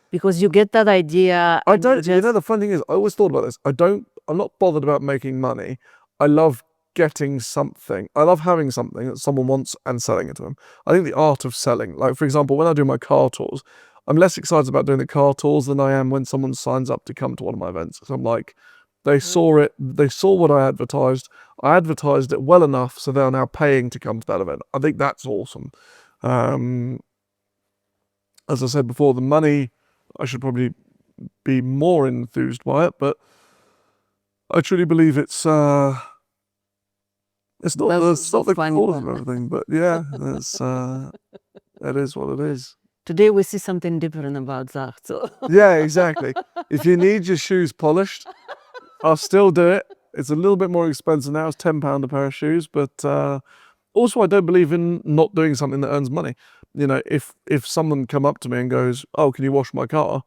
because you get that idea. I don't, the funny thing is, I always thought about this. I'm not bothered about making money. I love getting something. I love having something that someone wants and selling it to them. I think the art of selling, like for example, when I do my car tours, I'm less excited about doing the car tours than I am when someone signs up to come to one of my events. So I'm like, they saw it, they saw what I advertised it well enough so they're now paying to come to that event. I think that's awesome. As I said before, the money, I should probably be more enthused by it, but I truly believe it's not the cause of everything, but yeah, that is what it is. Today we see something different about Zach. So. Yeah, exactly. If you need your shoes polished, I'll still do it. It's a little bit more expensive now. It's £10 a pair of shoes, but also I don't believe in not doing something that earns money. If someone come up to me and goes, "Oh, can you wash my car?"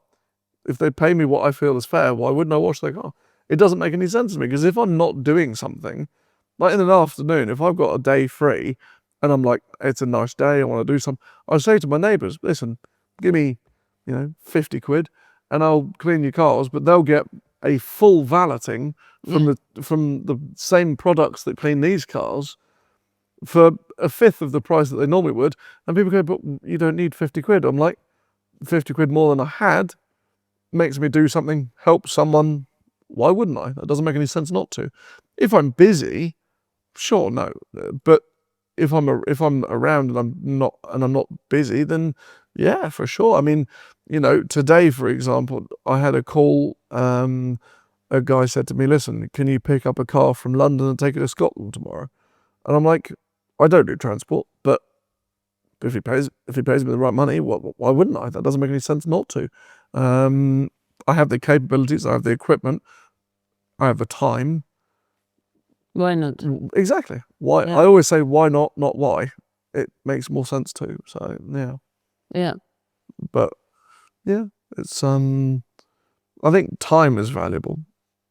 If they pay me what I feel is fair, why wouldn't I wash their car? It doesn't make any sense to me because if I'm not doing something, like in an afternoon, if I've got a day free and I'm like, it's a nice day, I want to do something, I'll say to my neighbours, listen, give me, 50 quid and I'll clean your cars, but they'll get a full valeting from the same products that clean these cars for a fifth of the price that they normally would. And people go, but you don't need 50 quid. I'm like, 50 quid more than I had makes me do something, help someone. Why wouldn't I? That doesn't make any sense not to. If I'm busy, sure, no. But if I'm around and I'm not busy, then yeah, for sure. I mean, you know, today, for example, I had a call. A guy said to me, "Listen, can you pick up a car from London and take it to Scotland tomorrow?" And I'm like, I don't do transport, but if he pays me the right money, why wouldn't I? That doesn't make any sense not to. I have the capabilities, I have the equipment, I have the time. Why not? Exactly. Why? Yeah. I always say why not why. It makes more sense too. So yeah. Yeah. But yeah, it's I think time is valuable.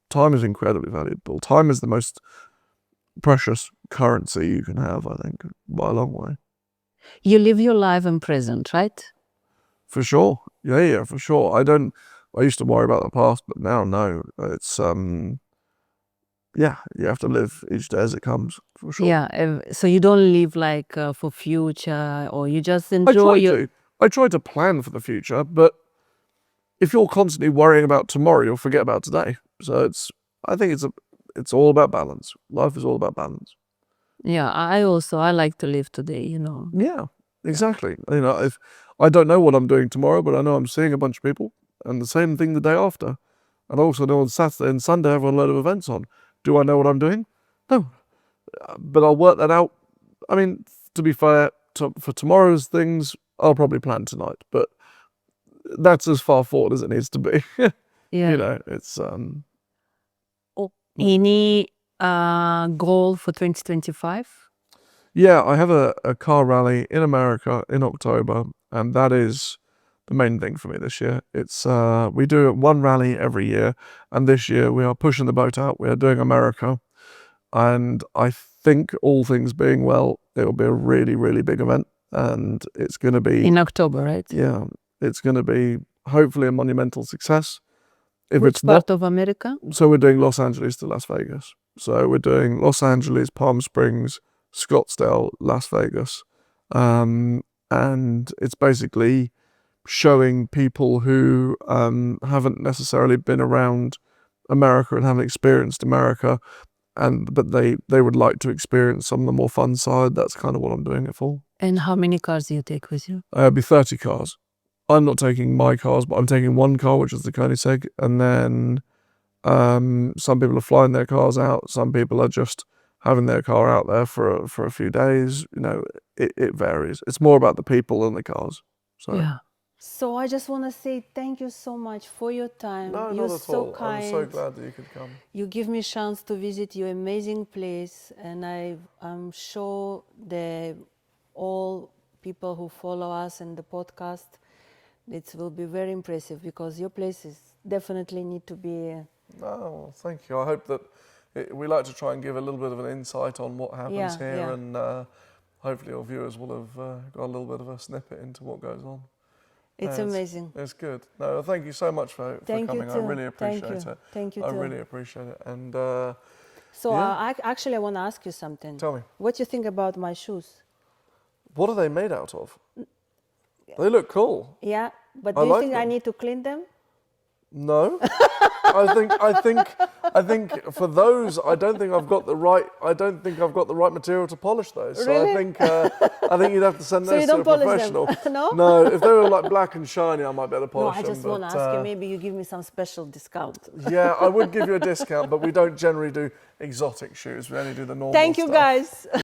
Time is incredibly valuable. Time is the most precious currency you can have, I think, by a long way. You live your life in present, right? For sure. Yeah, for sure. I used to worry about the past, but now no. It's yeah, you have to live each day as it comes, for sure. Yeah. So you don't live like for future, or you just enjoy I try to plan for the future, but if you're constantly worrying about tomorrow, you'll forget about today. So I think it's all about balance. Life is all about balance. Yeah, I like to live today, you know. Yeah, exactly. You know, if I don't know what I'm doing tomorrow, but I know I'm seeing a bunch of people, and the same thing the day after. And I also know on Saturday and Sunday I have a load of events on. Do I know what I'm doing? No. But I'll work that out. I mean, to be fair, for tomorrow's things, I'll probably plan tonight. But that's as far forward as it needs to be. Yeah. You know, it's Any goal for 2025? yeah, I have a car rally in America in October, and that is the main thing for me this year. It's we do one rally every year, and this year we are pushing the boat out. We are doing America, and I think all things being well, it will be a really, really big event, and it's going to be In October, right? Yeah, it's going to be hopefully a monumental success. If Which it's part not, of America? so we're doing Los Angeles to Las Vegas. So we're doing Los Angeles, Palm Springs, Scottsdale, Las Vegas. And it's basically showing people who haven't necessarily been around America and haven't experienced America, but they would like to experience some of the more fun side. That's kind of what I'm doing it for. And how many cars do you take with you? It'll be 30 cars. I'm not taking my cars, but I'm taking one car, which is the Koenigsegg, and then some people are flying their cars out. Some people are just having their car out there for a few days. You know, it varies. It's more about the people than the cars. So Yeah. So I just want to say thank you so much for your time. no, You're not at so all. kind. I'm so glad that you could come. You give me a chance to visit your amazing place, and I'm sure that all people who follow us in the podcast, it will be very impressive, because your places definitely need to be. Oh, thank you. I hope that we like to try and give a little bit of an insight on what happens here, and hopefully your viewers will have got a little bit of a snippet into what goes on. It's amazing. It's good. No, thank you so much for coming. I really appreciate it. Thank you I too. really appreciate it. And So yeah. I want to ask you something. Tell me. What do you think about my shoes? What are they made out of? They look cool. Yeah, but do you think I need to clean them? No. I think for those, I don't think I've got the right material to polish those. So Really? I think you'd have to send So those you to don't a polish professional. them? No? No, if they were like black and shiny, I might be able to No, polish I them. just want to ask you, maybe you give me some special discount. Yeah, I would give you a discount, but we don't generally do exotic shoes. We only do the normal Thank you, stuff. guys.